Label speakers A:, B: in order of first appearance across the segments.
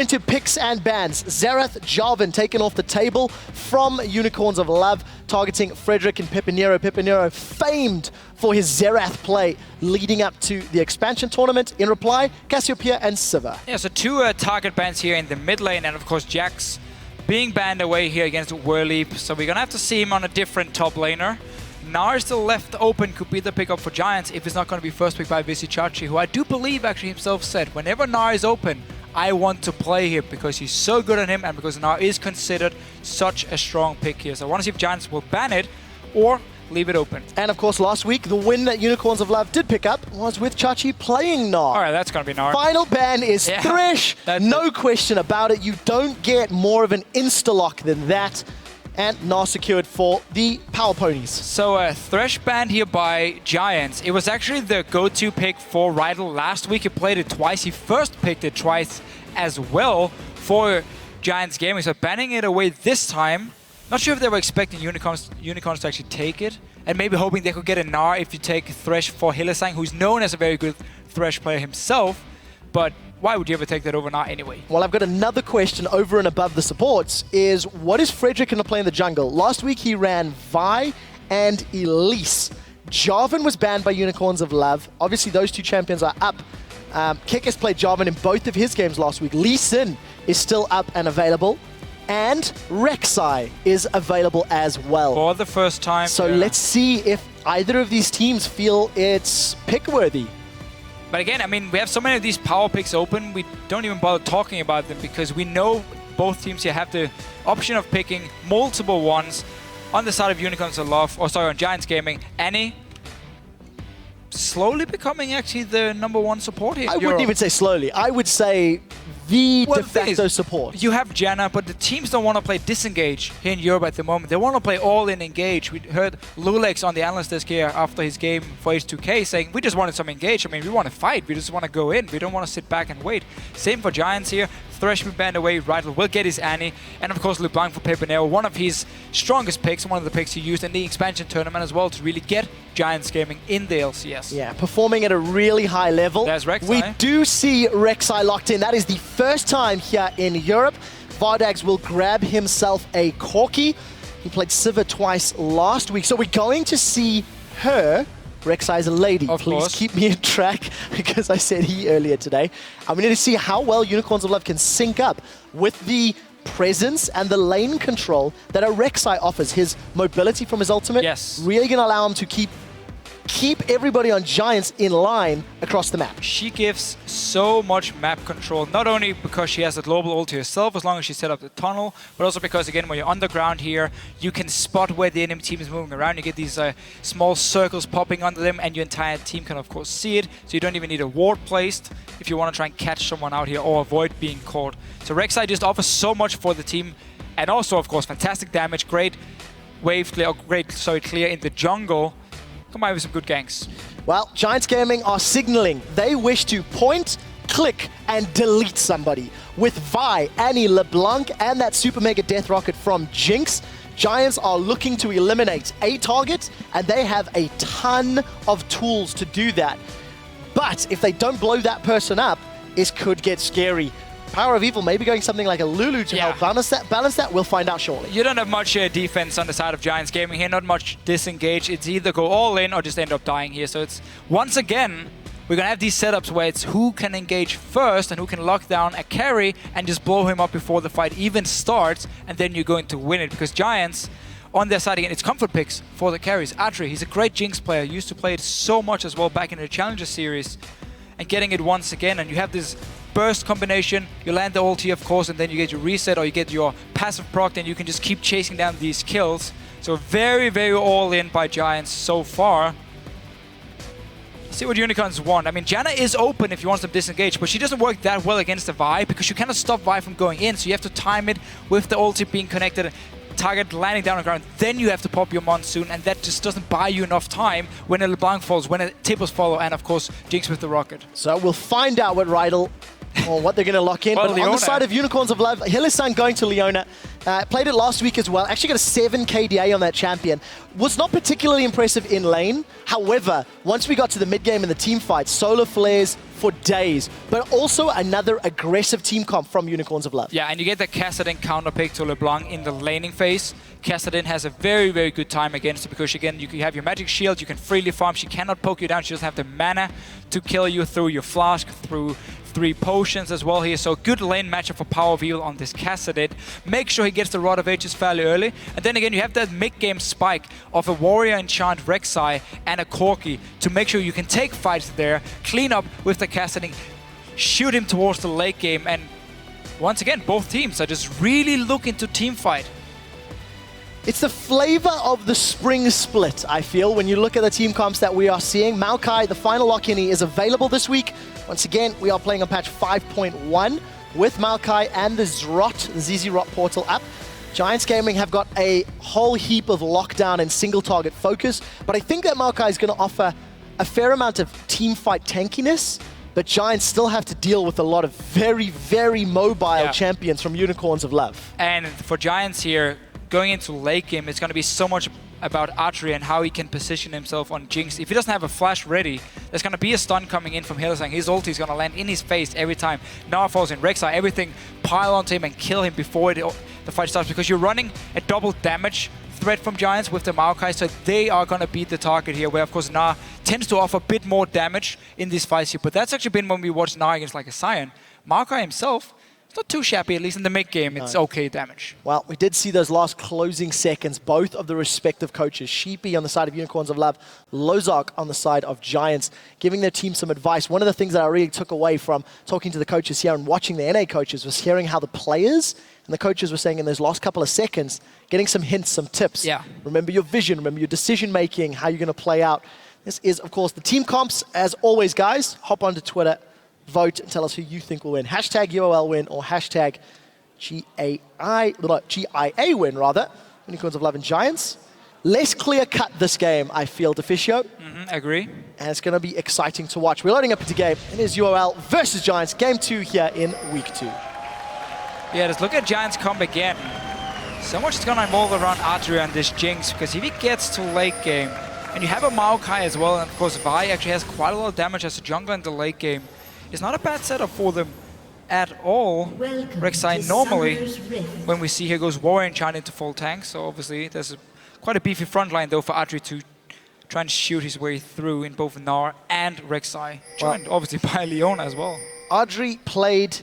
A: Into picks and bans, Xerath Jarvan taken off the table from Unicorns of Love, targeting Frederick and Pepinero. Pepinero famed for his Xerath play leading up to the expansion tournament. In reply, Cassiopeia and Sivir.
B: Yeah, so two target bans here in the mid lane, and of course Jax being banned away here against Werlyb. So we're gonna have to see him on a different top laner. Gnar is still left open, could be the pickup for Giants if it's not going to be first pick by Vizicsacsi, who I do believe actually himself said, whenever Gnar is open, I want to play him because he's so good on him and because Gnar is considered such a strong pick here. So I want to see if Giants will ban it or leave it open.
A: And of course last week, the win that Unicorns of Love did pick up was with Chachi playing Gnar.
B: Alright, that's going to be Gnar.
A: Final ban is Thresh. No question about it. You don't get more of an insta-lock than that. And Gnar secured for the Power Ponies.
B: So Thresh banned here by Giants. It was actually the go-to pick for Rydle last week. He played it twice. He first picked it twice as well for Giants Gaming. So banning it away this time. Not sure if they were expecting Unicorns to actually take it. And maybe hoping they could get a Gnar if you take Thresh for Hylissang, who's known as a very good Thresh player himself. But why would you ever take that over Gnar anyway?
A: Well, I've got another question over and above the supports is, what is Frederick going to play in the jungle? Last week he ran Vi and Elise. Jarvan was banned by Unicorns of Love. Obviously those two champions are up. Kikis played Jarvan in both of his games last week. Lee Sin is still up and available. And Rek'Sai is available as well.
B: For the first time.
A: So let's see if either of these teams feel it's pick-worthy.
B: But again, I mean, we have so many of these power picks open, we don't even bother talking about them because we know both teams here have the option of picking multiple ones. On the side of Unicorns of Love, or sorry, on Giants Gaming, Annie slowly becoming actually the #1 support here.
A: I wouldn't even say slowly. I would say the de facto support.
B: You have Janna, but the teams don't want to play disengage here in Europe at the moment. They want to play all-in engage. We heard Lulex on the analyst desk here after his game for H2K saying, we just wanted some engage. I mean, we want to fight. We just want to go in. We don't want to sit back and wait. Same for Giants here. Thresh will banned away. Rydle will get his Annie. And of course, LeBlanc for Pepinero, one of his strongest picks, one of the picks he used in the expansion tournament as well to really get Giants Gaming in the LCS.
A: Yeah, performing at a really high level.
B: There's Rek'Sai.
A: We do see Rek'Sai locked in. That is the first time here in Europe. Vardags will grab himself a Corki. He played Sivir twice last week. So we're going to see her. Rek'Sai is a lady. Please keep me in track because I said he earlier today. I'm going to see how well Unicorns of Love can sync up with the presence and the lane control that a Rek'Sai offers. His mobility from his ultimate really going to allow him to keep everybody on Giants in line across the map.
B: She gives so much map control, not only because she has a global ult to herself as long as she set up the tunnel, but also because, again, when you're underground here, you can spot where the enemy team is moving around. You get these small circles popping under them, and your entire team can, of course, see it. So you don't even need a ward placed if you want to try and catch someone out here or avoid being caught. So Rek'Sai just offers so much for the team, and also, of course, fantastic damage, great wave clear, clear in the jungle. Combined with some good ganks.
A: Well, Giants Gaming are signaling they wish to point, click, and delete somebody. With Vi, Annie, LeBlanc, and that Super Mega Death Rocket from Jinx, Giants are looking to eliminate a target, and they have a ton of tools to do that. But if they don't blow that person up, it could get scary. PowerOfEvil maybe going something like a Lulu to help balance that. We'll find out shortly.
B: You don't have much defense on the side of Giants Gaming here, not much disengage. It's either go all in or just end up dying here. So it's, once again, we're going to have these setups where it's who can engage first and who can lock down a carry and just blow him up before the fight even starts, and then you're going to win it. Because Giants, on their side again, it's comfort picks for the carries. Adryh, he's a great Jinx player, used to play it so much as well back in the Challenger series. And getting it once again, and you have this burst combination, you land the ulti of course, and then you get your reset or you get your passive proc, and you can just keep chasing down these kills. So very, very all in by Giants so far. See what Unicorns want. I mean, Janna is open if you want to disengage, but she doesn't work that well against the Vi because you cannot stop Vi from going in, so you have to time it with the ulti being connected, target landing down on the ground, then you have to pop your Monsoon, and that just doesn't buy you enough time when a LeBlanc falls, when a Tipples follow, and of course Jinx with the rocket.
A: So we'll find out what Rydle or what they're going to lock in.
B: Well,
A: but
B: Leona.
A: on the side of Unicorns of Love, Hylissang going to Leona. Played it last week as well. Actually got a 7 KDA on that champion. Was not particularly impressive in lane. However, once we got to the mid game and the team fight, solar flares for days. But also another aggressive team comp from Unicorns of Love.
B: Yeah, and you get the Kassadin counter pick to LeBlanc in the laning phase. Kassadin has a very, very good time against it because, again, you have your magic shield, you can freely farm. She cannot poke you down. She doesn't have the mana to kill you through your flask, through 3 potions as well here. So good lane matchup for PowerOfEvil on this Kassadin. Make sure he gets the Rod of Ages fairly early. And then again, you have that mid-game spike of a Warrior Enchant Rek'Sai and a Corki to make sure you can take fights there, clean up with the Kassadin, shoot him towards the late game. And once again, both teams are just really looking to team fight.
A: It's the flavor of the spring split, I feel, when you look at the team comps that we are seeing. Maokai, the final lock-in, is available this week. Once again, we are playing on patch 5.1 with Maokai and the Zrot, the ZZ Rot portal app. Giants Gaming have got a whole heap of lockdown and single target focus, but I think that Maokai is going to offer a fair amount of team fight tankiness, but Giants still have to deal with a lot of very, very mobile champions from Unicorns of Love.
B: And for Giants here, going into late game, it's going to be so much about Adryh and how he can position himself on Jinx. If he doesn't have a flash ready, there's going to be a stun coming in from Hylissang. His ulti is going to land in his face every time. Gnar falls in, Rek'Sai, everything pile onto him and kill him before the fight starts, because you're running a double damage threat from Giants with the Maokai, so they are going to beat the target here, where of course Gnar tends to offer a bit more damage in these fights here. But that's actually been when we watched Gnar against like a Sion. Maokai himself, it's not too shabby, at least in the mid-game, it's okay damage.
A: Well, we did see those last closing seconds, both of the respective coaches, Sheepy on the side of Unicorns of Love, Lozark on the side of Giants, giving their team some advice. One of the things that I really took away from talking to the coaches here and watching the NA coaches was hearing how the players and the coaches were saying in those last couple of seconds, getting some hints, some tips.
B: Yeah.
A: Remember your vision, remember your decision-making, how you're going to play out. This is, of course, the team comps. As always, guys, hop onto Twitter, vote and tell us who you think will win. Hashtag UOL win or hashtag GIA win, rather. Unicorns of Love and Giants. Less clear-cut this game, I feel, Deficio.
B: Agree.
A: And it's going to be exciting to watch. We're loading up into game. It is UOL versus Giants, game 2 here in week 2.
B: Yeah, let's look at Giants comp again. So much is going to involve around Adryh and this Jinx, because if he gets to late game, and you have a Maokai as well, and of course Vi actually has quite a lot of damage as a jungler in the late game, it's not a bad setup for them at all. Rek'Sai normally, when we see here goes Warrior Enchant into full tank, so obviously there's quite a beefy front line though for Adryh to try and shoot his way through in both Gnar and Rek'Sai, joined obviously by Leona as well.
A: Adryh played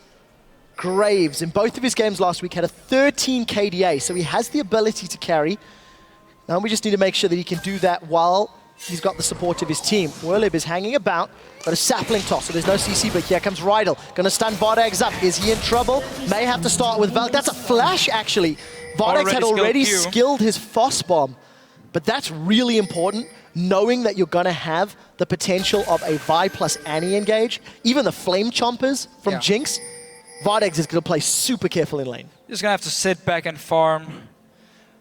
A: Graves in both of his games last week, had a 13 KDA, so he has the ability to carry. Now we just need to make sure that he can do that while he's got the support of his team. Werlyb is hanging about, got a sapling toss, so there's no CC, but here comes Rydle. Gonna stun Vardags up. Is he in trouble? May have to start with Val. That's a flash, actually. Vardags had already skilled his Foss Bomb, but that's really important, knowing that you're gonna have the potential of a Vi plus Annie engage. Even the Flame Chompers from Jinx, Vardags is gonna play super careful in lane.
B: Just gonna have to sit back and farm.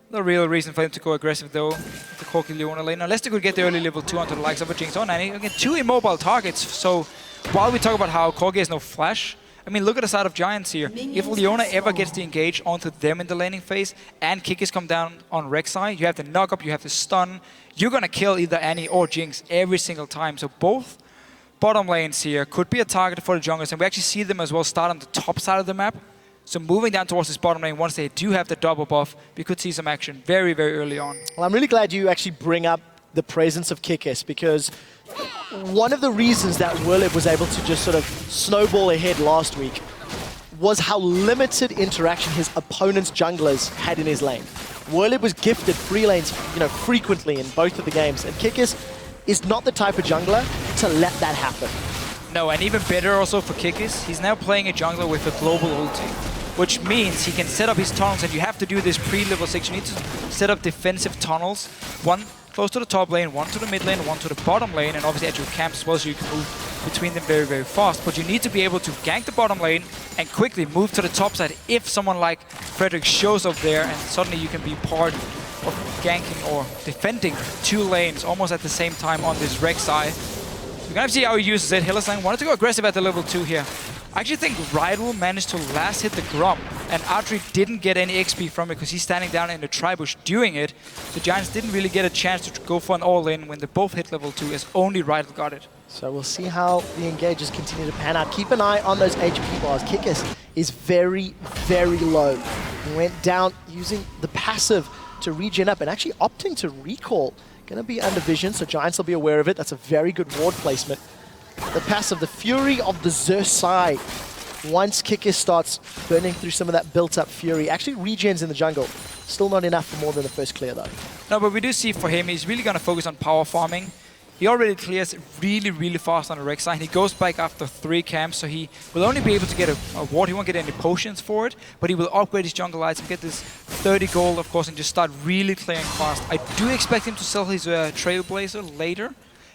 B: No real reason for him to go aggressive though, the Corki Leona lane, unless they could get the early level 2 onto the likes of a Jinx on Annie. Again, 2 immobile targets, so while we talk about how Corki has no flash, I mean, look at the side of Giants here. If Leona ever gets the engage onto them in the laning phase, and Kikis come down on Rek'Sai, you have the knock-up, you have the stun, you're gonna kill either Annie or Jinx every single time. So both bottom lanes here could be a target for the junglers, and we actually see them as well start on the top side of the map. So moving down towards this bottom lane, once they do have the double buff, we could see some action very, very early on.
A: Well, I'm really glad you actually bring up the presence of Kikis, because one of the reasons that Werlyb was able to just sort of snowball ahead last week was how limited interaction his opponent's junglers had in his lane. Werlyb was gifted free lanes, frequently in both of the games, and Kikis is not the type of jungler to let that happen.
B: No, and even better also for Kikis, he's now playing a jungler with a global ulti, which means he can set up his tunnels, and you have to do this pre-level 6. You need to set up defensive tunnels, one close to the top lane, one to the mid lane, one to the bottom lane, and obviously at your camps as well, so you can move between them very, very fast. But you need to be able to gank the bottom lane and quickly move to the top side if someone like Frederick shows up there, and suddenly you can be part of ganking or defending 2 lanes almost at the same time on this Rek'Sai. We're gonna see how he uses it. Hylissang wanted to go aggressive at the level 2 here. I actually think Rydle managed to last hit the Gromp, and Adryh didn't get any XP from it because he's standing down in the tri-bush doing it. The Giants didn't really get a chance to go for an all-in when they both hit level 2, as only Rydle got it.
A: So we'll see how the engages continue to pan out. Keep an eye on those HP bars. Kikis is very, very low. He went down using the passive to regen up and actually opting to recall. Going to be under vision, so Giants will be aware of it. That's a very good ward placement. The passive, the Fury of the Rek'Sai. Once Kikis starts burning through some of that built-up Fury, actually regens in the jungle. Still not enough for more than the first clear, though.
B: No, but we do see for him, he's really going to focus on power farming. He already clears really, really fast on the Rek'Sai, and he goes back after 3 camps, so he will only be able to get a ward. He won't get any potions for it, but he will upgrade his jungle item, get this 30 gold, of course, and just start really clearing fast. I do expect him to sell his Trailblazer later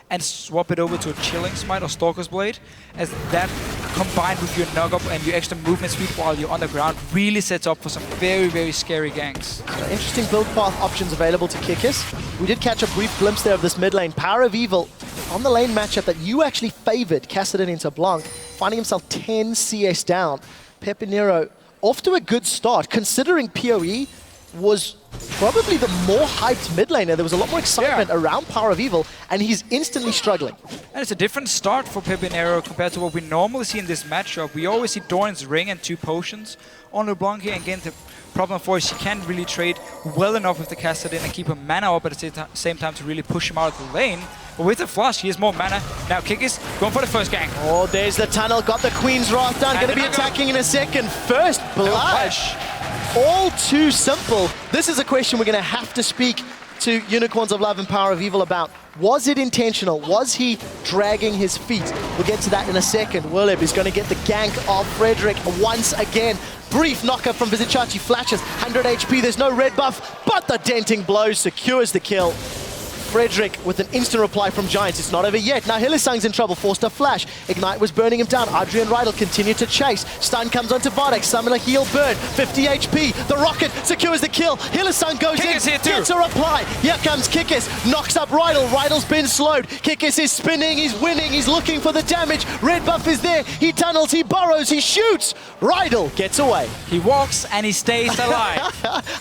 B: and swap it over to a Chilling Smite or Stalker's Blade, as that combined with your knock-up and your extra movement speed while you're on the ground really sets up for some very, very scary ganks.
A: Interesting build path options available to Kikis. We did catch a brief glimpse there of this mid lane. PowerOfEvil on the lane matchup that you actually favored, Kassadin into LeBlanc, finding himself 10 CS down. Pepinero off to a good start, considering PoE was probably the more hyped mid laner. There was a lot more excitement around PowerOfEvil, and he's instantly struggling.
B: And it's a different start for Pepinero compared to what we normally see in this matchup. We always see Doran's Ring and 2 potions on LeBlanc here, and again, the problem for is he can't really trade well enough with the Kassadin and keep a mana up at the same time to really push him out of the lane. But with the flush, he has more mana. Now Kikis going for the first gank.
A: Oh, there's the tunnel, got the Queen's Wrath down, going to be attacking in a second. First blood. All too simple. This is a question we're going to have to speak to Unicorns of Love and PowerOfEvil about. Was it intentional? Was he dragging his feet? We'll get to that in a second. Werlyb is going to get the gank of Frederick once again. Brief knockup from Vizicsacsi, flashes, 100 HP, there's no red buff, but the denting blow secures the kill. Frederick with an instant reply from Giants. It's not over yet. Now Hylissang's in trouble, forced a flash. Ignite was burning him down. Adryh and Rydle continue to chase. Stun comes onto Vardags, summon a heal burn. 50 HP. The rocket secures the kill. Hylissang goes
B: Kikis
A: in, gets a reply. Here comes Kikis, knocks up Rydle. Rydle's been slowed. Kikis is spinning, he's winning, he's looking for the damage. Red buff is there. He tunnels, he burrows, he shoots. Rydle gets away.
B: He walks and he stays alive.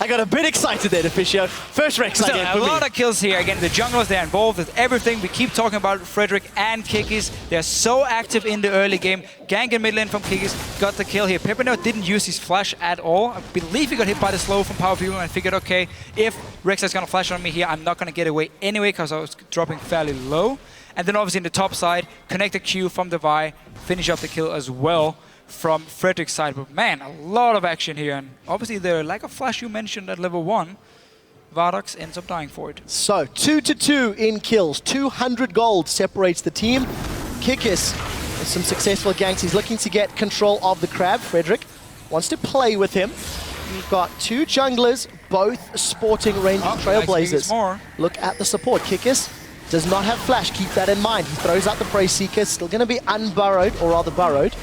A: I got a bit excited there, Deficio. First Rek'Sai
B: So
A: game
B: a
A: for
B: lot
A: me.
B: of kills here. Again, the junglers, they're involved with everything. We keep talking about Frederick and Kikis. They're so active in the early game. Gank in mid lane from Kikis got the kill here. Pepinero didn't use his flash at all. I believe he got hit by the slow from PowerOfEvil and figured, okay, if Rek'Sai's gonna flash on me here, I'm not gonna get away anyway because I was dropping fairly low. And then obviously in the top side, connect the Q from the Vi, finish up the kill as well from Frederick's side. But man, a lot of action here. And obviously the lack of flash you mentioned at level 1, Vardags ends up dying for it.
A: So 2-2 in kills, 200 gold separates the team. Kikis with some successful ganks. He's looking to get control of the crab. Frederick wants to play with him. We've got 2 junglers, both sporting ranged Trailblazers. Look at the support. Kikis does not have flash, keep that in mind. He throws out the Prey Seeker, still going to be unburrowed, or rather burrowed.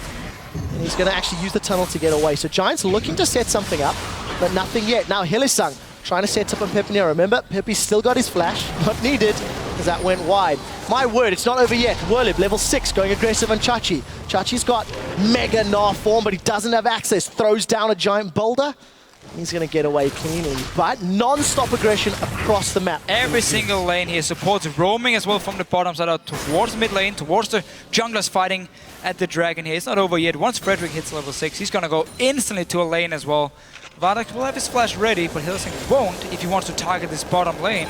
A: And he's going to actually use the tunnel to get away. So Giants looking to set something up, but nothing yet. Now Hylissang trying to set up on Pepinero. Remember, Pepe's still got his flash. Not needed, because that went wide. My word, it's not over yet. Werlyb, level 6, going aggressive on Chachi. Chachi's got mega Gnar form, but he doesn't have access. Throws down a giant boulder. He's going to get away cleanly, but non-stop aggression across the map.
B: Every single lane here supports roaming as well from the bottom side out towards mid lane, towards the junglers fighting at the dragon here. It's not over yet. Once Frederick hits level 6, he's going to go instantly to a lane as well. Vardags will have his flash ready, but Hylissang won't if he wants to target this bottom lane.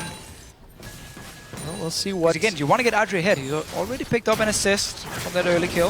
A: Well, we'll see what...
B: Again, you want to get Adryh ahead. He's already picked up an assist from that early kill.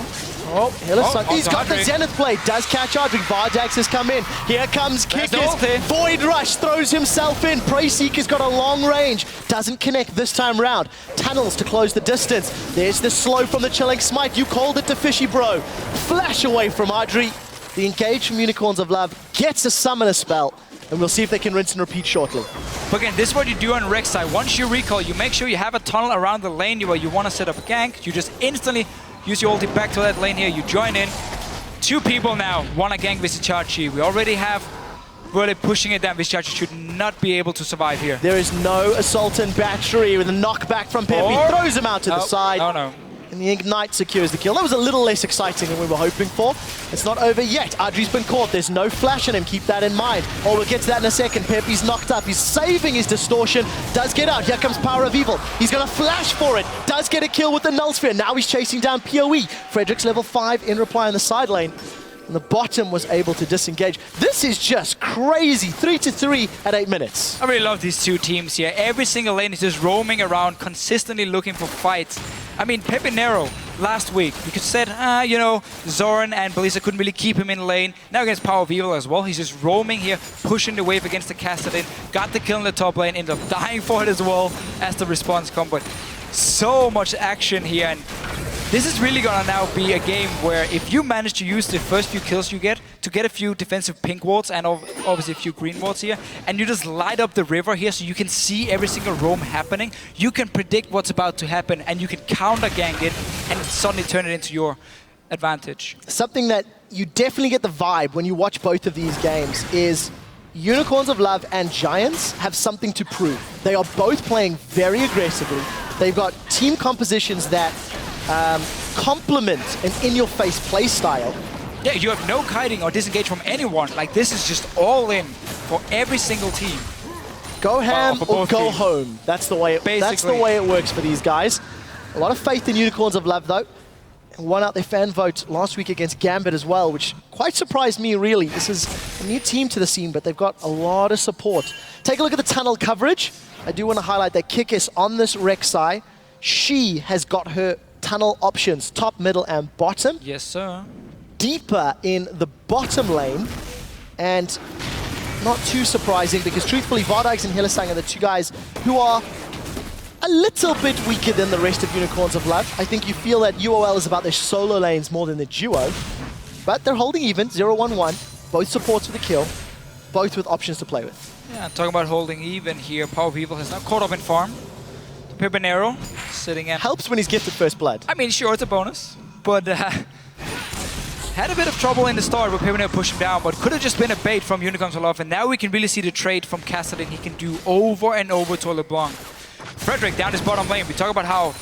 A: Oh, Hylissang. He's got
B: Adryh.
A: the Zenith Blade. Does catch Adryh. Vardags has come in. Here comes Kikis. Void Rush throws himself in. Prey Seeker's got a long range. Doesn't connect this time round. Tunnels to close the distance. There's the slow from the Chilling Smite. You called it Deficio, bro. Flash away from Adryh. The engage from Unicorns of Love gets a summoner spell, and we'll see if they can rinse and repeat shortly.
B: But again, this is what you do on Rek'Sai. Once you recall, you make sure you have a tunnel around the lane where you want to set up a gank. You just instantly use your ulti back to that lane here. You join in. 2 people now want to gank Vizicsacsi. We already have Werlyb pushing it down. Vizicsacsi should not be able to survive here.
A: There is no Assault and Battery with a knockback from Pepe. Throws him out to the side.
B: Oh no.
A: And the Ignite secures the kill. That was a little less exciting than we were hoping for. It's not over yet. Adryh's been caught. There's no flash on him. Keep that in mind. Oh, we'll get to that in a second. Pepe's knocked up. He's saving his distortion. Does get out. Here comes PowerOfEvil. He's going to flash for it. Does get a kill with the Null Sphere. Now he's chasing down PoE. Frederick's level 5 in reply on the side lane. And the bottom was able to disengage. This is just crazy. 3-3 at 8 minutes.
B: I really love these two teams here. Every single lane is just roaming around, consistently looking for fights. I mean, Pepinero last week, you could said, you know, Zoran and Belisa couldn't really keep him in lane. Now against PowerOfEvil as well. He's just roaming here, pushing the wave against the Kassadin. Got the kill in the top lane, ended up dying for it as well as the response come. But so much action here. And this is really gonna now be a game where if you manage to use the first few kills you get to get a few defensive pink wards and obviously a few green wards here, and you just light up the river here so you can see every single roam happening, you can predict what's about to happen and you can counter gank it and suddenly turn it into your advantage.
A: Something that you definitely get the vibe when you watch both of these games is Unicorns of Love and Giants have something to prove. They are both playing very aggressively. They've got team compositions that complement an in-your-face play style.
B: Yeah, you have no kiting or disengage from anyone. Like, this is just all in for every single team.
A: Go ham or go home. That's the way it works for these guys. A lot of faith in Unicorns of Love, though. Won out their fan vote last week against Gambit as well, which quite surprised me, really. This is a new team to the scene, but they've got a lot of support. Take a look at the tunnel coverage. I do want to highlight that Kikis on this Rek'Sai. She has got her tunnel options, top, middle, and bottom.
B: Yes, sir.
A: Deeper in the bottom lane, and not too surprising because truthfully, Vardags and Hylissang are the two guys who are a little bit weaker than the rest of Unicorns of Love. I think you feel that UOL is about their solo lanes more than the duo, but they're holding even, 0-1-1, both supports with a kill, both with options to play with.
B: Yeah, talking about holding even here, PowerOfEvil has now caught up in farm. Pepinero sitting in.
A: Helps when he's gifted first blood.
B: I mean, sure, it's a bonus, but had a bit of trouble in the start with Pepinero pushing down, but could have just been a bait from Unicorns of Love, and now we can really see the trade from Kassadin he can do over and over to LeBlanc. Frederick down his bottom lane. We talk about how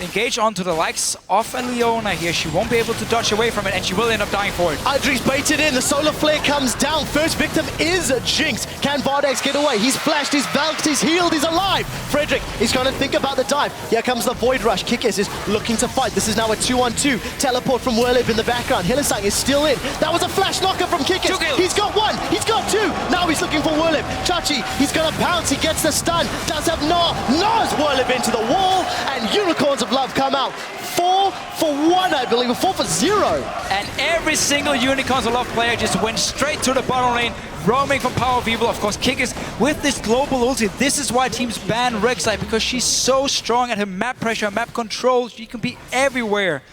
B: engage onto the likes of a Leona here. She won't be able to dodge away from it, and she will end up dying for it.
A: Adryh's baited in. The solar flare comes down. First victim is a Jinx. Can Vardags get away? He's flashed, he's valked, he's healed, he's alive. Frederick is going to think about the dive. Here comes the Void Rush. Kikis is looking to fight. This is now a 2-on-2. Teleport from Werlyb in the background. Hylissang is still in. That was a flash knocker from Kikis. He's got one. He's got two. Now he's looking for Werlyb. Chachi, he's going to bounce. He gets the stun. Does have Gnar. Gnar's Werlyb into the wall, and Unicorns of Love come out. 4-for-1, I believe, or 4-for-0.
B: And every single Unicorns of Love player just went straight to the bottom lane, roaming from PowerOfEvil. Of course, Kikis with this global ulti. This is why teams ban Rek'Sai, because she's so strong at her map pressure, map control. She can be everywhere.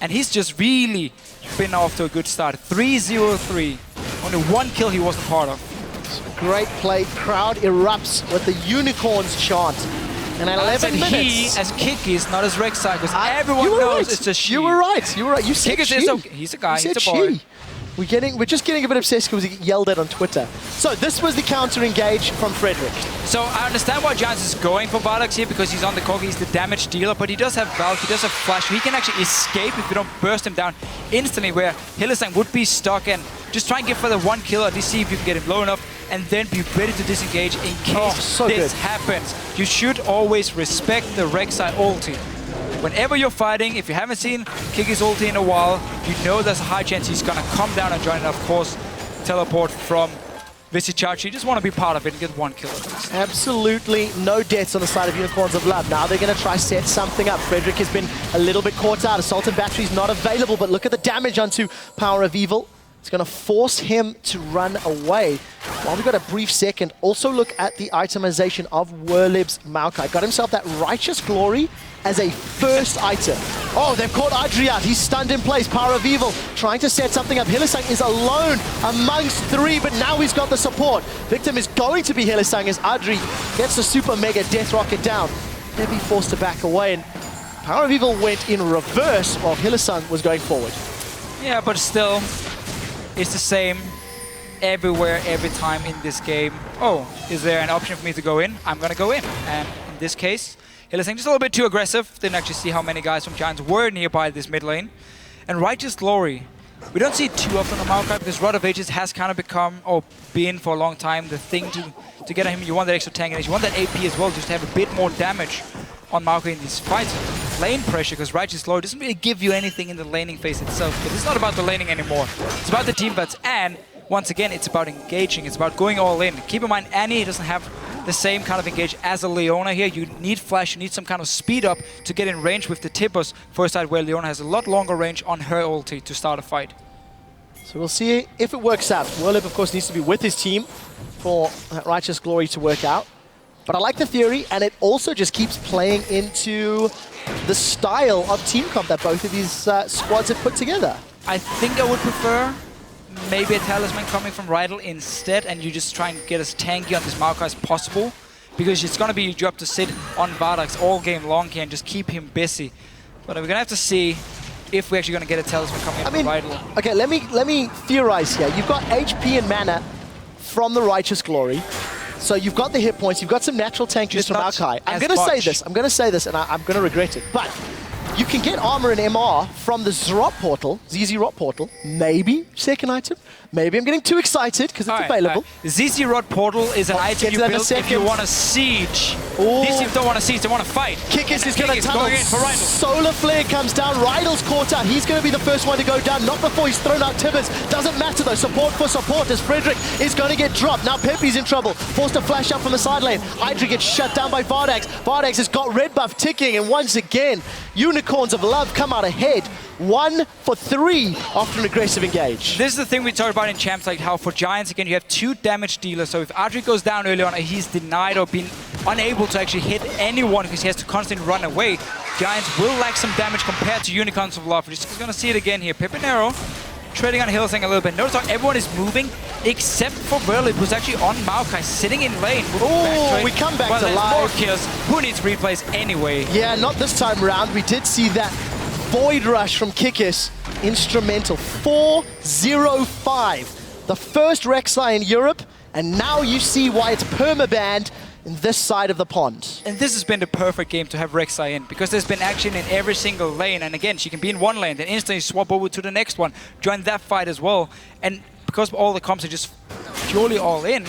B: And he's just really been off to a good start. 3-0-3. Only one kill he wasn't part of.
A: Great play. Crowd erupts with the Unicorns chant. And at 11 minutes...
B: he as Kikis, not as Rek'Sai, because everyone knows it's a she.
A: You were right. You were right. You said
B: Kikis
A: she.
B: is okay. He's a guy. He's a boy.
A: We're just getting a bit obsessed because we get yelled at on Twitter. So this was the counter engage from Frederick.
B: So I understand why Giants is going for Vardags here, because he's on the Corki, he's the damage dealer, but he does have Valk, he does have Flash, he can actually escape if you don't burst him down instantly, where Hylissang would be stuck, and just try and get for the one kill, at least see if you can get him low enough, and then be ready to disengage in case this happens. You should always respect the Rek'Sai ulti. Whenever you're fighting, if you haven't seen Kikis ulti in a while, you know there's a high chance he's gonna come down and join, and of course, teleport from Vizicsacsi. Just want to be part of it and get one kill at least.
A: Absolutely no deaths on the side of Unicorns of Love. Now they're going to try set something up. Frederick has been a little bit caught out. Assault and Battery's not available, but look at the damage onto PowerOfEvil. It's going to force him to run away. While we've got a brief second, also look at the itemization of Werlyb's Maokai. Got himself that Righteous Glory as a first item. Oh, they've caught Adryh out. He's stunned in place. PowerOfEvil trying to set something up. Hylissang is alone amongst three, but now he's got the support. Victim is going to be Hylissang as Adryh gets the super mega death rocket down. They'll be forced to back away, and PowerOfEvil went in reverse while Hylissang was going forward.
B: Yeah, but still, it's the same everywhere, every time in this game. Oh, is there an option for me to go in? I'm gonna go in. And in this case, Hylissang just a little bit too aggressive. Didn't actually see how many guys from Giants were nearby this mid lane. And Righteous Glory. We don't see it too often on Maokai because Rod of Ages has kind of become, or been for a long time, the thing to get at him. You want that extra tank and you want that AP as well, just to have a bit more damage on Maokai in these fights. Lane pressure, because Righteous Glory doesn't really give you anything in the laning phase itself. But it's not about the laning anymore. It's about the team fights, and once again, it's about engaging. It's about going all in. Keep in mind, Annie doesn't have the same kind of engage as a Leona here. You need flash, you need some kind of speed up to get in range with the Tippers for a side where Leona has a lot longer range on her ulti to start a fight.
A: So we'll see if it works out. Werlyb, of course, needs to be with his team for Righteous Glory to work out. But I like the theory, and it also just keeps playing into the style of team comp that both of these squads have put together.
B: I think I would prefer maybe a Talisman coming from Rydle instead, and you just try and get as tanky on this Maokai as possible, because it's going to be your job to sit on Vardags all game long here and just keep him busy. But we're going to have to see if we're actually going to get a Talisman coming from Rydle.
A: Okay, let me theorize here. You've got HP and mana from the Righteous Glory. So you've got the hit points, you've got some natural tankiness from Maokai. I'm going to say this, and I'm going to regret it. But you can get armor and MR from the ZZ Rot portal, maybe second item. Maybe I'm getting too excited because it's available.
B: ZZ Rot portal is an item you build if you want to siege. These teams don't want to siege, they want to fight.
A: Kikis is going to tunnel. Solar Flare comes down. Rydle's caught out. He's going to be the first one to go down. Not before he's thrown out Tibbers. Doesn't matter though. Support for support as Frederick is going to get dropped. Now Pepe's in trouble. Forced to flash up from the side lane. Adryh gets shut down by Vardags. Vardags has got red buff ticking, and once again, Unicorns of Love come out ahead. 1 for 3 after an aggressive engage.
B: This is the thing we talked about in champs, like how for Giants, again, you have 2 damage dealers. So if Adryh goes down early on, he's denied or been unable to actually hit anyone because he has to constantly run away. Giants will lack some damage compared to Unicorns of Love. We're just going to see it again here. Pepinero trading on Hylissang a little bit. Notice how everyone is moving except for Werlyb, who's actually on Maokai, sitting in lane.
A: Oh, we come back to life.
B: More kills. Who needs replays anyway?
A: Yeah, not this time around. We did see that Void Rush from Kikis. Instrumental. 4-0-5. The first Rek'Sai in Europe, and now you see why it's permabanned in this side of the pond.
B: And this has been the perfect game to have Rek'Sai in, because there's been action in every single lane, and again, she can be in one lane, then instantly swap over to the next one, join that fight as well. And because all the comps are just purely all in,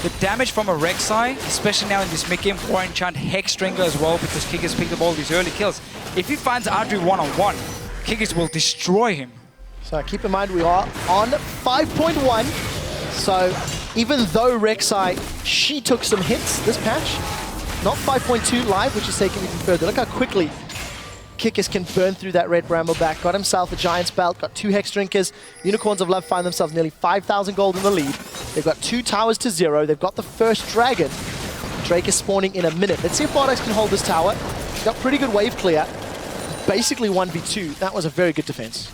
B: the damage from a Rek'Sai, especially now in this mid-game, or enchant Hexdrinker as well, because Kikis picked up all these early kills. If he finds Adryh one-on-one, Kikis will destroy him.
A: So keep in mind we are on 5.1. So even though Rek'Sai, she took some hits this patch, not 5.2 live, which is taking even further. Look how quickly Kikis can burn through that red Brambleback. Got himself a Giant's Belt, got 2 Hex Drinkers. Unicorns of Love find themselves nearly 5,000 gold in the lead. They've got 2 towers to 0. They've got the first dragon. Drake is spawning in a minute. Let's see if Vardags can hold this tower. He's got pretty good wave clear. Basically 1v2. That was a very good defense.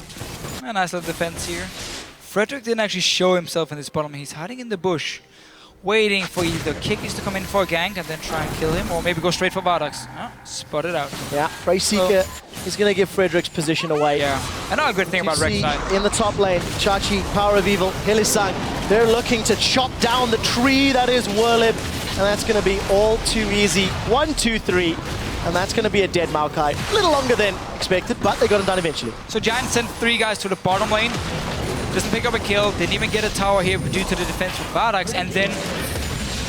B: A nice little defense here. Frederick didn't actually show himself in this bottom. He's hiding in the bush, waiting for either Kikis to come in for a gank and then try and kill him, or maybe go straight for Vardags. Oh, spotted out.
A: Yeah, Prey Seeker is going to give Frederick's position away.
B: Yeah, another good thing about Rek'Sai.
A: In the top lane, Chachi, PowerOfEvil, Hylissang, they're looking to chop down the tree that is Werlyb, and that's going to be all too easy. 1, 2, 3. And that's going to be a dead Maokai. A little longer than expected, but they got him done eventually.
B: So Giants sent 3 guys to the bottom lane. Doesn't pick up a kill. Didn't even get a tower here due to the defense with Vardags. And then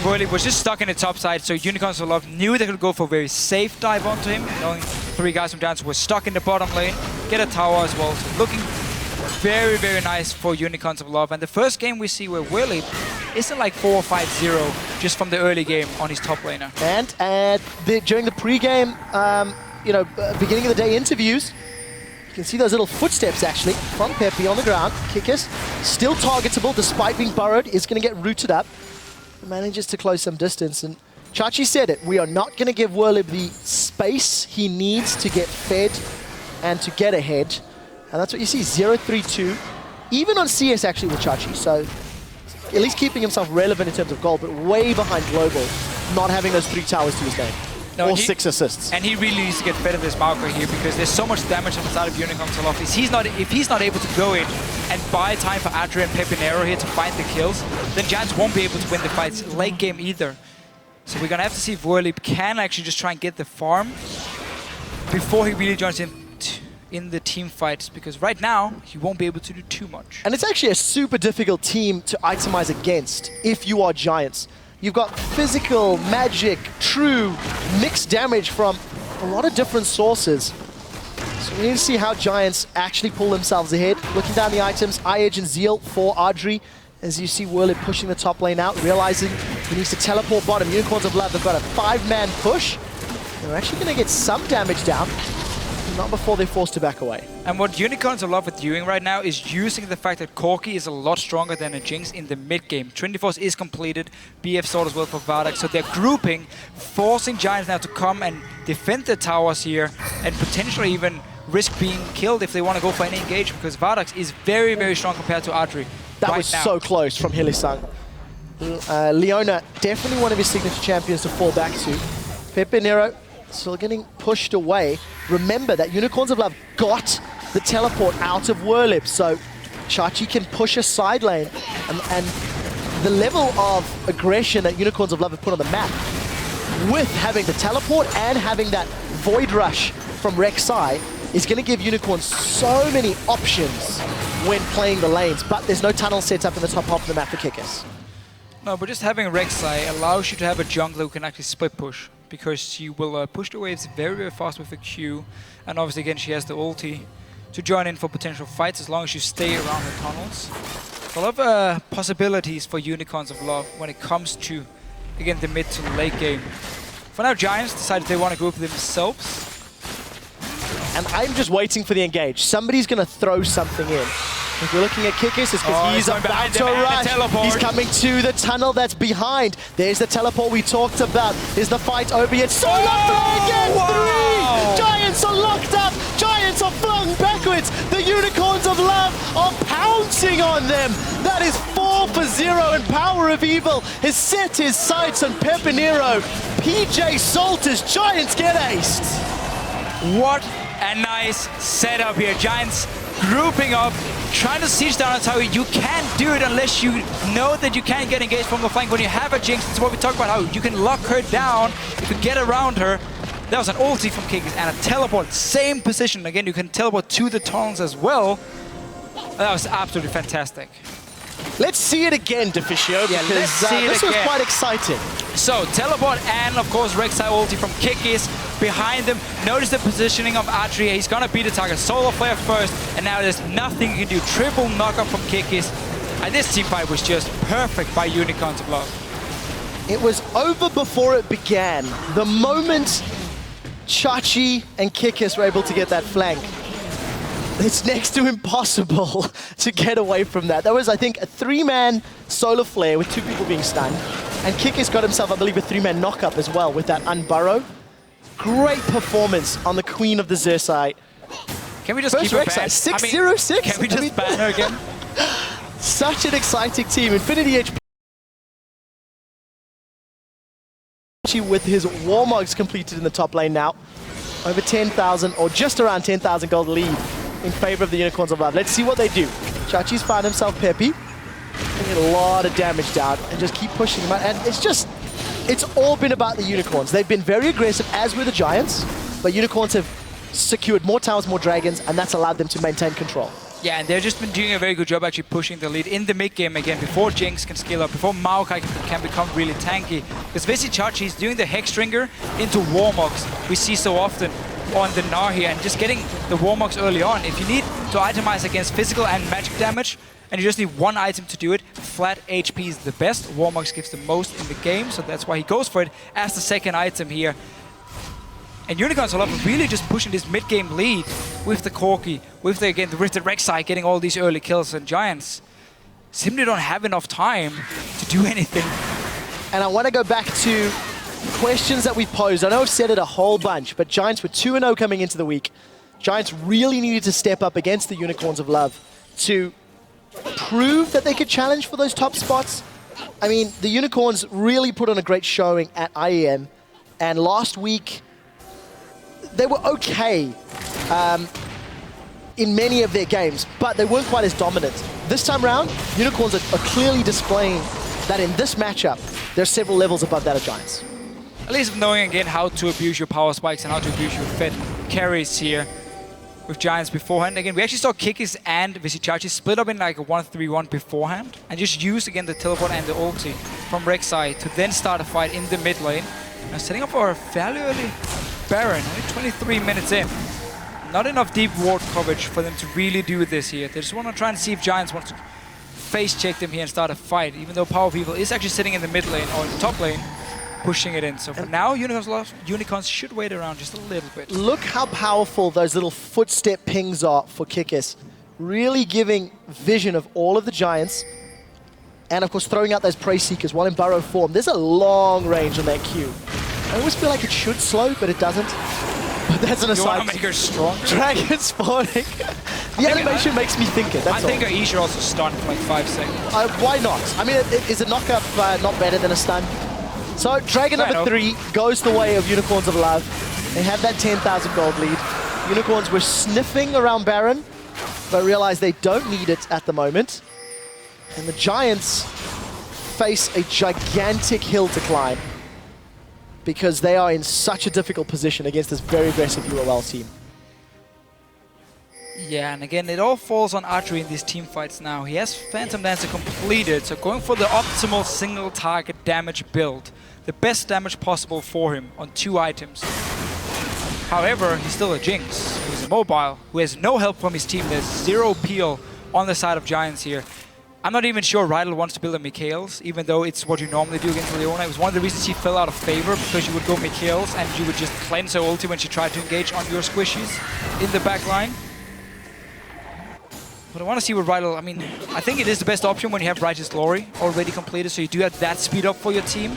B: Werlyb was just stuck in the top side. So Unicorns of Love knew they could go for a very safe dive onto him. Knowing 3 guys from Giants were stuck in the bottom lane. Get a tower as well. So looking very, very nice for Unicorns of Love. And the first game we see where Werlyb isn't like 4 or 5-0 just from the early game on his top laner.
A: And during the pre-game, beginning of the day interviews, you can see those little footsteps actually from Pepe on the ground. Kikis still targetable despite being burrowed, is going to get rooted up. Manages to close some distance, and Chachi said it, we are not going to give Werlyb the space he needs to get fed and to get ahead. And that's what you see, 0-3-2. Even on CS actually with Chachi, so at least keeping himself relevant in terms of goal, but way behind Global, not having those 3 towers to his name. No, or 6 assists.
B: And he really needs to get fed of this Maokai here, because there's so much damage on the side of Unicorns of Love. If he's not able to go in and buy time for Adryh and Pepinero here to find the kills, then Giants won't be able to win the fights late game either. So we're gonna have to see if Werlyb can actually just try and get the farm before he really joins in the team fights, because right now he won't be able to do too much.
A: And it's actually a super difficult team to itemize against if you are Giants. You've got physical, magic, true, mixed damage from a lot of different sources. So we need to see how Giants actually pull themselves ahead. Looking down the items, Edge and Zeal for Adryh. As you see Werlyb pushing the top lane out, realizing he needs to teleport bottom. Unicorns of Love have got a 5-man push. They're actually going to get some damage down, not before they're forced to back away.
B: And what Unicorns of Love are doing right now is using the fact that Corki is a lot stronger than a Jinx in the mid-game. Trinity Force is completed, BF Sword as well for Vardags, so they're grouping, forcing Giants now to come and defend the towers here, and potentially even risk being killed if they want to go for any engage, because Vardags is very, very strong compared to Adryh.
A: That was so close from Hylissang. Leona, definitely one of his signature champions to fall back to. Pepinero still getting pushed away. Remember that Unicorns of Love got the teleport out of Werlyb, so Chachi can push a side lane, and the level of aggression that Unicorns of Love have put on the map, with having the teleport and having that Void Rush from Rek'Sai, is going to give Unicorns so many options when playing the lanes, but there's no tunnel set up in the top half of the map for Kikis.
B: No, but just having Rek'Sai allows you to have a jungler who can actually split push, because she will push the waves very, very fast with the Q, and obviously again she has the ulti to join in for potential fights as long as you stay around the tunnels. So a lot of possibilities for Unicorns of Love when it comes to, again, the mid to late game. For now, Giants decided they want to group themselves.
A: And I'm just waiting for the engage. Somebody's going to throw something in. If you're looking at Kikis, it's because he's about to rush. He's coming to the tunnel that's behind. There's the teleport we talked about. Is the fight over yet? Solo play against 3! Giants are locked up. Giants are flung backwards. The Unicorns of Love are pouncing on them. That is 4 for 0, and PowerOfEvil has set his sights on Pepinero. PJ Salters, Giants get aced.
B: What a nice setup here. Giants grouping up, trying to siege down a tower. You can't do it unless you know that you can't get engaged from the flank. When you have a Jinx, that's what we talk about, how you can lock her down, you can get around her. That was an ulti from Kikis and a teleport, same position. Again, you can teleport to the tunnels as well. That was absolutely fantastic.
A: Let's see it again, Deficio,
B: yeah,
A: because this was quite exciting.
B: So, teleport and, of course, Rek'Sai ulti from Kikis behind them. Notice the positioning of Adryh. He's going to beat the target. Solar Flare first, and now there's nothing you can do. Triple knockup from Kikis. And this team fight was just perfect by Unicorns of Love.
A: It was over before it began. The moment Chachi and Kikis were able to get that flank, it's next to impossible to get away from that. That was, I think, a 3-man solar flare with 2 people being stunned. And Kikis got himself, I believe, a 3-man knockup as well with that unburrow. Great performance on the Queen of the Xerxite.
B: Can we just keep her banned?
A: 6-0-6?
B: Can we just ban her again?
A: Such an exciting team. Infinity HP with his Warmogs completed in the top lane now. Over 10,000, or just around 10,000 gold lead in favor of the Unicorns of Love. Let's see what they do. Chachi's found himself Peppy. Get a lot of damage down and just keep pushing him out. And it's all been about the Unicorns. They've been very aggressive, as were the Giants, but Unicorns have secured more towers, more dragons, and that's allowed them to maintain control.
B: Yeah, and they've just been doing a very good job actually pushing the lead in the mid-game again, before Jinx can scale up, before Maokai can become really tanky. Because Vizicsacsi is doing the Hexdringer into Warmogs we see so often on the Gnar here, and just getting the Warmogs early on. If you need to itemize against physical and magic damage, and you just need one item to do it, flat HP is the best. Warmogs gives the most in the game, so that's why he goes for it as the second item here. And Unicorns of Love are really just pushing this mid-game lead with the Corki, with the Rek'Sai getting all these early kills, and Giants simply don't have enough time to do anything.
A: And I want to go back to questions that we posed. I know I've said it a whole bunch, but Giants were 2-0 coming into the week. Giants really needed to step up against the Unicorns of Love to prove that they could challenge for those top spots. I mean, the Unicorns really put on a great showing at IEM, and last week they were okay in many of their games, but they weren't quite as dominant. This time around, Unicorns are clearly displaying that in this matchup, they're several levels above that of Giants.
B: At least knowing again how to abuse your power spikes and how to abuse your fed carries here with Giants beforehand. Again, we actually saw Kikis and Vizicsacsi split up in like a 1-3-1 beforehand and just use again the teleport and the ulti from Rek'Sai to then start a fight in the mid lane. Now setting up for a fairly early Baron, only 23 minutes in. Not enough deep ward coverage for them to really do this here. They just want to try and see if Giants want to face check them here and start a fight, even though PowerOfEvil is actually sitting in the mid lane or in the top lane, pushing it in. So for now, Unicorns should wait around just a little bit.
A: Look how powerful those little footstep pings are for Kikis. Really giving vision of all of the Giants. And of course throwing out those Prey Seekers while in burrow form. There's a long range on that Q. I always feel like it should slow, but it doesn't. But that's an aside.
B: You want to make her stronger?
A: Dragon spawning. The animation makes me think it, that's
B: I think E should also stun for like 5 seconds.
A: Why not? I mean, is a knockup not better than a stun? So Dragon number 3 goes the way of Unicorns of Love. They have that 10,000 gold lead. Unicorns were sniffing around Baron, but realize they don't need it at the moment. And the Giants face a gigantic hill to climb because they are in such a difficult position against this very aggressive UOL team.
B: Yeah, and again, it all falls on Adryh in these team fights now. He has Phantom Dancer completed, so going for the optimal single target damage build. The best damage possible for him on 2 items. However, he's still a Jinx, who's immobile, who has no help from his team. There's 0 peel on the side of Giants here. I'm not even sure Rydle wants to build a Mikael's, even though it's what you normally do against Leona. It was one of the reasons she fell out of favor, because you would go Mikael's and you would just cleanse her ulti when she tried to engage on your squishies in the back line. But I want to see what Rydle... I mean, I think it is the best option when you have Righteous Glory already completed, so you do have that speed up for your team.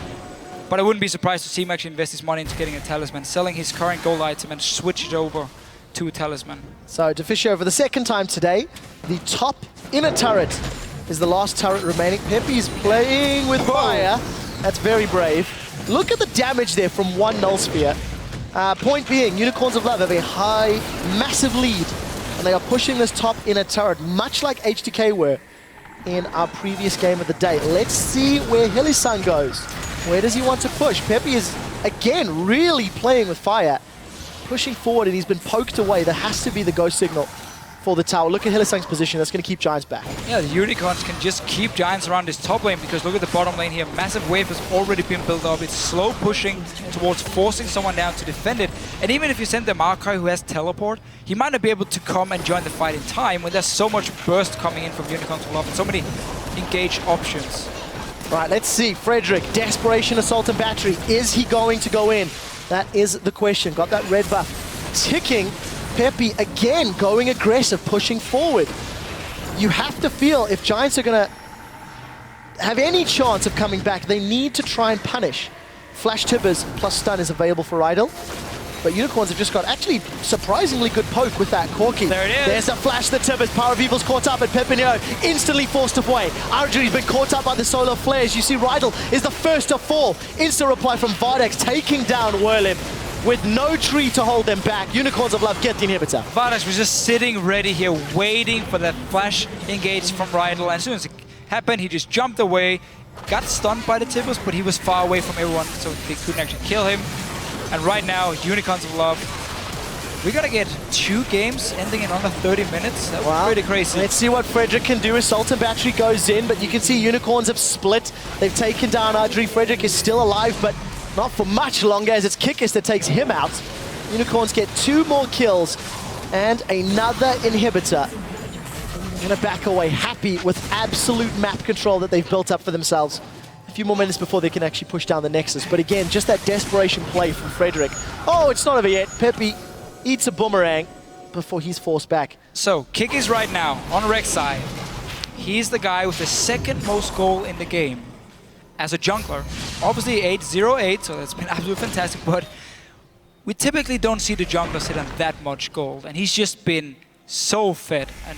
B: But I wouldn't be surprised to see him actually invest his money into getting a talisman, selling his current gold item and switch it over to a talisman. So
A: Deficio for the second time today, the top inner turret is the last turret remaining. Peppy's playing with fire. That's very brave. Look at the damage there from one Null Sphere. Point being, Unicorns of Love have a high, massive lead, and they are pushing this top inner turret, much like HTK were in our previous game of the day. Let's see where Hylissang goes. Where does he want to push? Peppy is, again, really playing with fire. Pushing forward, and he's been poked away. There has to be the go signal for the tower. Look at Hylissang's position. That's going to keep Giants back. Yeah, the Unicorns can just keep Giants around this top lane, because look at the bottom lane here. Massive wave has already been built up. It's slow pushing towards forcing someone down to defend it. And even if you send the Maokai, who has teleport, he might not be able to come and join the fight in time when there's so much burst coming in from Unicorns of Love and so many engage options. Right, let's see. Frederick, Desperation, Assault and Battery. Is he going to go in? That is the question. Got that red buff ticking. Peppy again going aggressive, pushing forward. You have to feel if Giants are going to have any chance of coming back, they need to try and punish. Flash Tibbers plus stun is available for Rydle. But Unicorns have just got actually surprisingly good poke with that Corki. There it is. There's the flash, the Tibbers. PowerOfEvil's caught up, and Pepinero instantly forced away. Adryh's been caught up by the solar flares. You see Rydle is the first to fall. Instant reply from Vardags, taking down Werlyb with no tree to hold them back. Unicorns of Love get the inhibitor. Vardags was just sitting ready here, waiting for that flash engage from Rydle. And as soon as it happened, he just jumped away, got stunned by the Tibbers, but he was far away from everyone, so they couldn't actually kill him. And right now, Unicorns of Love, we gotta get 2 games ending in under 30 minutes. That was pretty crazy. Let's see what Frederick can do. Assault and Battery goes in, but you can see Unicorns have split. They've taken down Adryh. Frederick is still alive, but not for much longer, as it's Kikis that takes him out. Unicorns get 2 more kills and another inhibitor. Gonna back away, happy with absolute map control that they've built up for themselves. A few more minutes before they can actually push down the Nexus. But again, just that desperation play from Frederick. Oh, it's not over yet. Peppy eats a boomerang before he's forced back. So, Kikis right now on Rek'Sai. He's the guy with the 2nd most goal in the game as a jungler. Obviously 8-0-8, so that's been absolutely fantastic, but we typically don't see the jungler sit on that much gold, and he's just been so fed. And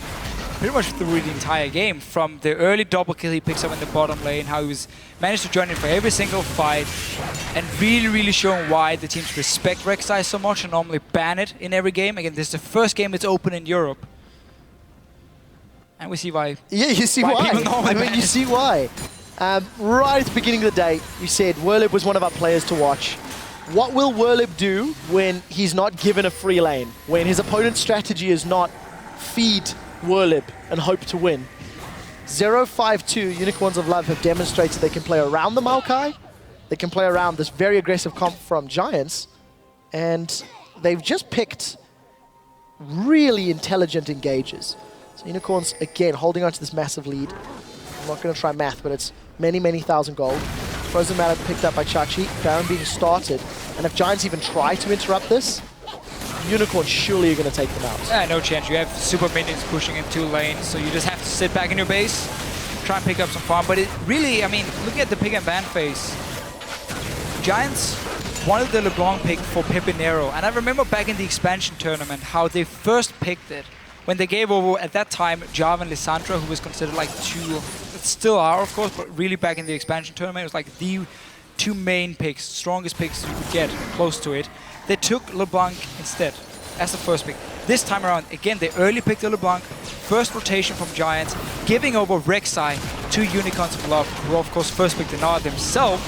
A: pretty much through the entire game, from the early double kill he picks up in the bottom lane, how he was managed to join in for every single fight, and really showing why the teams respect Rek'Sai so much and normally ban it in every game. Again, this is the first game it's open in Europe. And we see why. Yeah, you see why. I mean, you see why. Right at the beginning of the day, you said Werlyb was one of our players to watch. What will Werlyb do when he's not given a free lane? When his opponent's strategy is not feed Werlyb and hope to win? 0-5-2, Unicorns of Love have demonstrated they can play around the Maokai. They can play around this very aggressive comp from Giants. And they've just picked really intelligent engages. So Unicorns, again, holding on to this massive lead. I'm not going to try math, but it's many, many thousand gold. Frozen Mallet picked up by Chachi. Baron being started. And if Giants even try to interrupt this, Unicorns surely are going to take them out.
B: No chance. You have super minions pushing in 2 lanes, so you just have to sit back in your base, try and pick up some farm. But it really, I mean, look at the pick and ban phase. Giants wanted the LeBlanc pick for Pepinero, and I remember back in the expansion tournament how they first picked it when they gave over, at that time, Jarvan and Lissandra, who was considered like 2, still are of course, but really back in the expansion tournament, it was like the 2 main picks, strongest picks you could get close to it. They took LeBlanc instead as the first pick. This time around, again, they early picked the LeBlanc, first rotation from Giants, giving over Rek'Sai to Unicorns of Love, who of course first picked the Gnar themselves.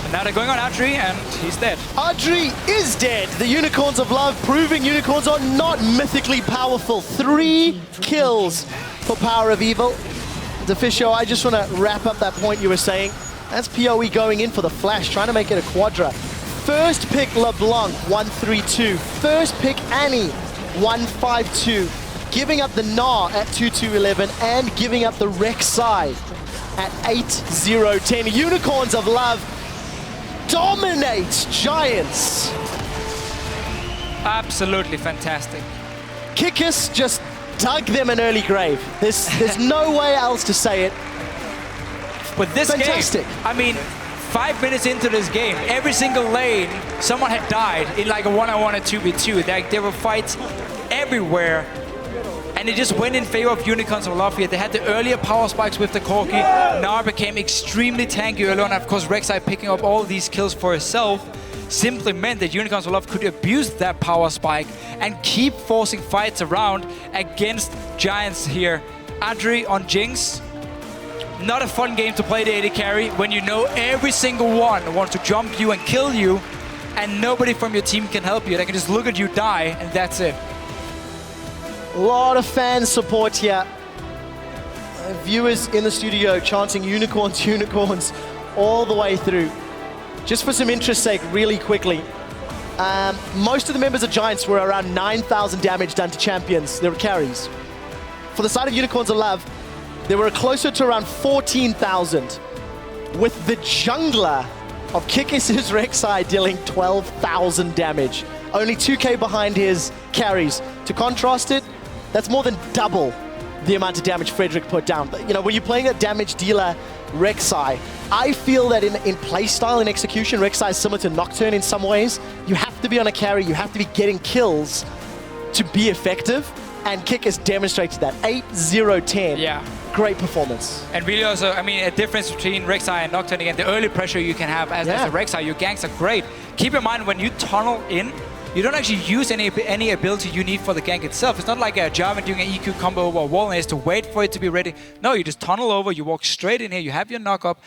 B: And now they're going on Adryh, and he's dead.
A: Adryh is dead. The Unicorns of Love proving Unicorns are not mythically powerful. 3 kills for PowerOfEvil. Deficio, I just want to wrap up that point you were saying. That's PoE going in for the flash, trying to make it a quadra. First pick LeBlanc, 1-3-2. First pick Annie, 1-5-2. Giving up the Gnar at 2-2-11 and giving up the Rek'Sai at 8-0-10. Unicorns of Love dominates Giants.
B: Absolutely fantastic.
A: Kikis just dug them an early grave. There's no way else to say it.
B: But this
A: fantastic
B: game, I mean, 5 minutes into this game, every single lane, someone had died in like a 1-on-1 or 2v2. There were fights everywhere. And it just went in favor of Unicorns of Love here. They had the earlier power spikes with the Corki. Gnar became extremely tanky early on. Of course, Rek'Sai picking up all these kills for herself simply meant that Unicorns of Love could abuse that power spike and keep forcing fights around against Giants here. Adryh on Jinx. Not a fun game to play the AD carry when you know every single one wants to jump you and kill you, and nobody from your team can help you. They can just look at you die, and that's it.
A: A lot of fan support here. Viewers in the studio chanting Unicorns, Unicorns all the way through. Just for some interest's sake, really quickly, most of the members of Giants were around 9,000 damage done to champions. They were carries. For the side of Unicorns of Love, they were closer to around 14,000, with the jungler of Kikis' Rek'Sai dealing 12,000 damage. Only 2k behind his carries. To contrast it, that's more than double the amount of damage Frederick put down. You know, when you're playing a damage dealer Rek'Sai, I feel that in playstyle and execution, Rek'Sai is similar to Nocturne in some ways. You have to be on a carry, you have to be getting kills to be effective, and Kikis demonstrated that. 8-0-10.
B: Yeah.
A: Great performance.
B: And really also, I mean, a difference between Rek'Sai and Nocturne, again, the early pressure you can have as a Rek'Sai, your ganks are great. Keep in mind, when you tunnel in, you don't actually use any ability you need for the gank itself. It's not like a Jarvan doing an EQ combo over a wall and has to wait for it to be ready. No, you just tunnel over, you walk straight in here, you have your knock-up.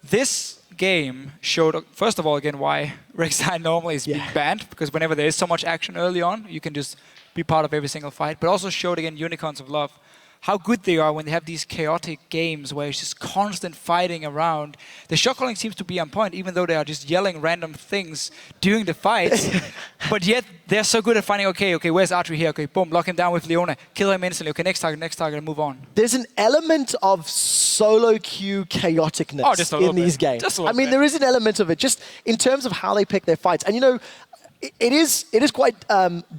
B: This game showed, first of all, again, why Rek'Sai normally is being banned, because whenever there is so much action early on, you can just be part of every single fight. But also showed, again, Unicorns of Love, how good they are when they have these chaotic games where it's just constant fighting around. The shot calling seems to be on point, even though they are just yelling random things during the fights. But yet, they're so good at finding, okay, where's Adryh here? Okay, boom, lock him down with Leona, kill him instantly. Okay, next target, and move on.
A: There's an element of solo queue chaoticness in these games. I mean, there is an element of it, just in terms of how they pick their fights. And you know, it is quite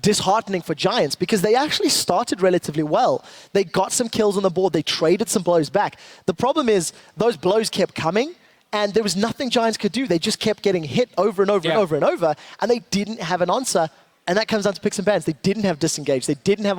A: disheartening for Giants because they actually started relatively well. They got some kills on the board. They traded some blows back. The problem is those blows kept coming and there was nothing Giants could do. They just kept getting hit over and over and over and over, and they didn't have an answer. And that comes down to picks and bans. They didn't have disengage. They didn't have